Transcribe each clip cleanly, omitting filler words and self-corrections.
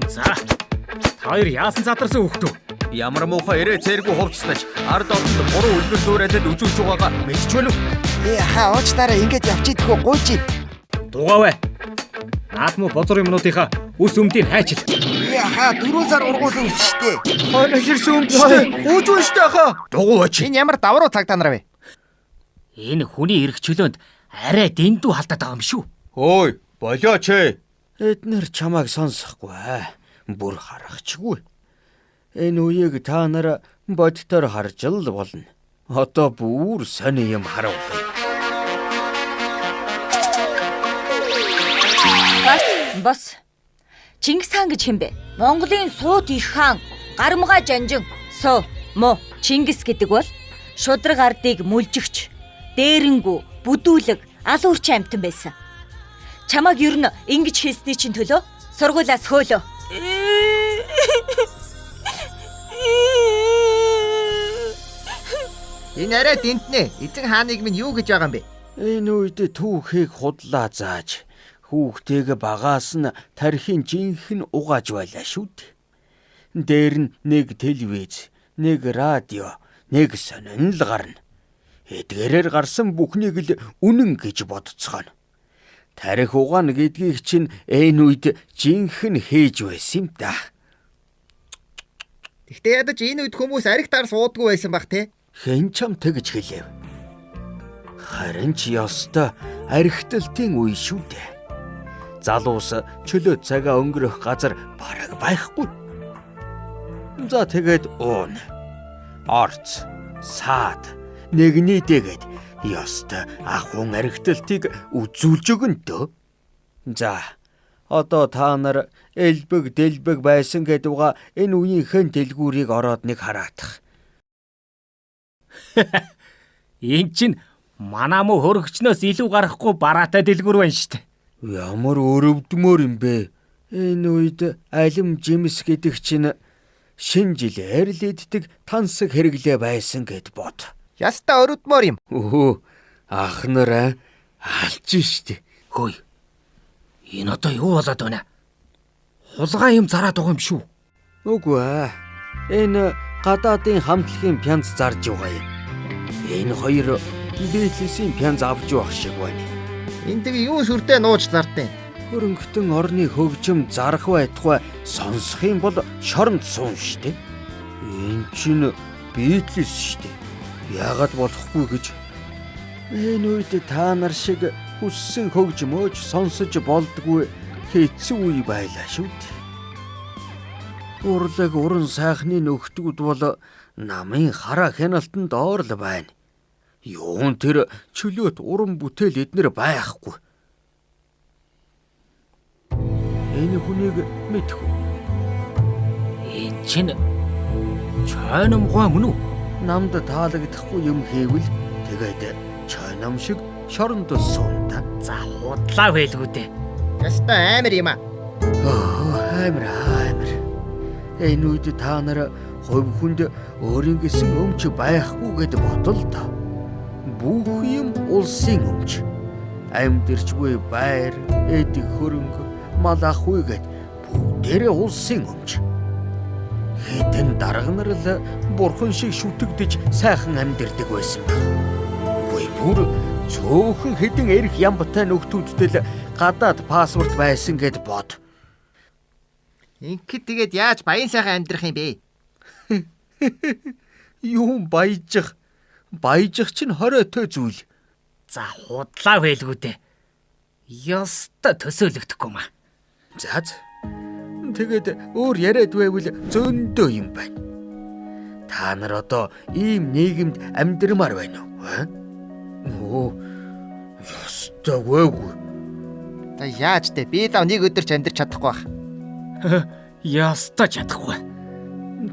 За. Та хоёр яасан задарсан хүүхдүү? Ямар муухай ирээ цэргүү хувцснаж ард олонд буруу үлгэр дуураилал үзүүлж байгаагаа мэдч байна уу? Хаа уучлаарай ингэж явж идэх үү гуйж. Дугаавэ. Наадмуу бозор юмнуудынхаа үс өмдийг хайчил. Хаа 4 сар ургуулсан үс штэ. Хойноос ирсэн өмчтэй. Ууж байна штэ хаа. Дугуйч. Энэ ямар давруу цаг та нар вэ? Энэ хүний эрх чөлөөнд арай дэндүү халдаад байгаа юм шүү. Ой, болооч ээ. Эднэр чамайг сонсохгүй бүр харахчгүй. Энэ үеийг та нар бодтоор харж л болно. Одоо бүр сони юм харуул. Бос. Чингис хаан гэж хэмбэ? Монголын сууд их хаан, гармгаа жанжин, соо, мо, Чингис гэдэг бол шудраг ардыг мүлжигч, дээрэнгүү, бүдүүлэг, алуурч амтан байсан. Чамаг ер нь ингэж хэлсний чинь төлөө сургуулиас хөөлөө. Энэ арай дэнтнэ. Эзэн хааныг минь юу гэж байгаа юм бэ? Энэ үед түүхийг худлаа зааж хүүхтэйг багаас нь тархийн жинхэнэ угааж байлаа шүү дээ. Дээр нь нэг телевиз, нэг радио, нэг сонин л гарна. Эдгээрээр гарсан бүхнийг л үнэн гэж бодцгоно. Тарих угаана гэдгийг чинь энэ үед жинхэнэ хийж байсан юм да. Гэхдээ ядаж энэ үед хүмүүс аригтаар суудгүй байсан бах те. Хэн ч юм тэгж хэлэв. Харин ч ёстой архитектийн үе шүү дээ. Залуус чөлөө цагаа өнгөрөх газар бараг байхгүй. За тэгээд уун, орц, саад, нэгнийдэгэд ёстой ахуйн архитектийг үзүүлж өгнө дөө. За, одоо та нар элбэг дэлбэг байсан гэдвга энэ үеийнхэн дэлгүүрийг ороод нэг хараадах. Энд чинь манамуу хөргөчнөөс илүү гарахгүй бараатай дэлгүр байна штэ. Ямар өрөвдмөр юм бэ? Энэ үед алим жимс гэдэг чинь шинэ жилээр л иддэг тансаг хэрэглээ байсан гэд бод. Яста өрөвдмөр юм. Өө, ах нараа алж штэ. Хөөе. Энэ одоо юу болоод байна? Хулгай юм зараад байгаа юм шүү. Үгүй ээ. Энэ гадаадын хамтлагийн пянз зарж байгаа юм. Энэ хоёр Битлисийн пянз авч явах шиг байна. Энд тэг юу сүрдээ нууж зардیں۔ Хөрөнгөтөн орны хөгжим зарах байтугай сонсох юм бол шоронд суун штэ. Энэ чинь Битлис штэ. Яагаад болохгүй гэж. Энэ үед та нар шиг хүссэн хөгжмөөж сонсож болдгүй хэцүү үе байлаа шүү дээ. Урлаг уран сайхны нөхдүүд бол намын хараа хяналтанд доор л байна. Юун тэр чөлөөт уран бүтээл эднэр байхгүй. Энэ хүнийг мэдхүү. Энэ чинь чойномгоо мөн үү? Намд таалагдахгүй юм хийвэл тэгээд чойном шиг шоронд суунта. За худлаа байлгүй дээ. Яста амар юм аа. Амар. Энэ үед та нар хувь хүнд өөрийн гэсэн өмч байхгүй гэд бодол та. Бүх юм улсын өмч. Амьдэрчгүй байр, эдэг хөрөнгө, мал ахгүй гэд бүгдээрээ улсын өмч. Хэдэн дарга нар л бурхан шиг шүтэгдэж сайхан амьдэрдэг байсан баг. Үгүй бүр цөөхөн хэдэн эрх ямбатай нөхдүүдтэй л гадаад паспорт байсан гэд бод. Ингээд тэгээд яаж баян сайхан амьдрах юм бэ? Юу баяжих? Баяжих чинь хоройтой зүйл. За худлаа байлгүй дээ. Ёстой төсөөлөгдөхгүй маа. За. Тэгээд өөр яриад байвал зөндөө юм байна. Та нар одоо ийм нийгэмд амьдрмаар байна уу? Ёстой вэгүй. За яаж дээ? Би лав нэг өдөр ч амьдрч чадахгүй байх. Ястаа чадахгүй.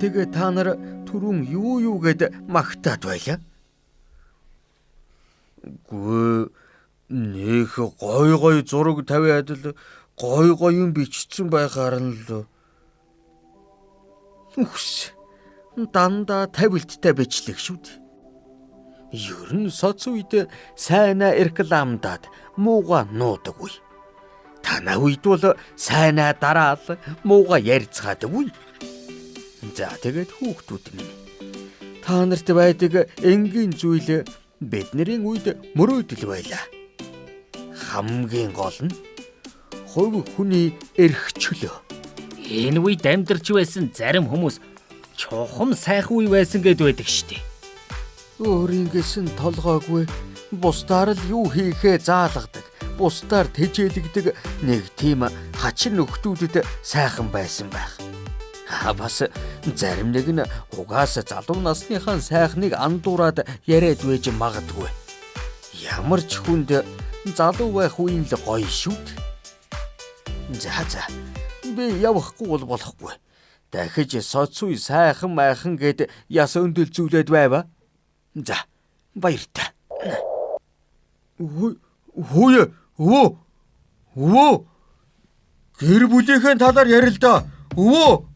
Тэгээ та нар түрүүн юу гэд магтаад байлаа? Гүй нөх гой зураг тавиад л гой юм бичсэн байхаар нь л үхс дандаа тавилттай бичлэг шүү дээ. Ер нь соц үед сайнаа рекламдаад мууга нуудаг үе. Танаа үед бол сайнаа дараал мууга ярьцгаадаггүй. За тэгээд хүүхдүүд минь. Та нарт байдаг энгийн зүйл бидний үед мөрөөдөл байлаа. Хамгийн гол нь хувь хүний эрхчлөө. Энэ үед амьдарч байсан зарим хүмүүс чухам сайхан үе байсан гэд байдаг штеп. Өөрийнгээс нь толгойгүй бусдаар л юу хийхээ заалгадаг. Бусдаар тэжээлэгдэг нэг тийм хачин нөхдүүдэд сайхан байсан байх. Бас зарим нэг нь угаасаа залуу насныхаа сайхныг андуураад яриад байж магадгүй. Ямар ч хүнд залуу байх үеийн л гоё шүү дээ. За би явахгүй бол болохгүй. Дахиж соц үе сайхан майхан гэд яс өндөл зүйлээд байва. За баяртай. Хөөе. Өвөө. Гэр бүлийнхээ талаар ярил да. Өвөө.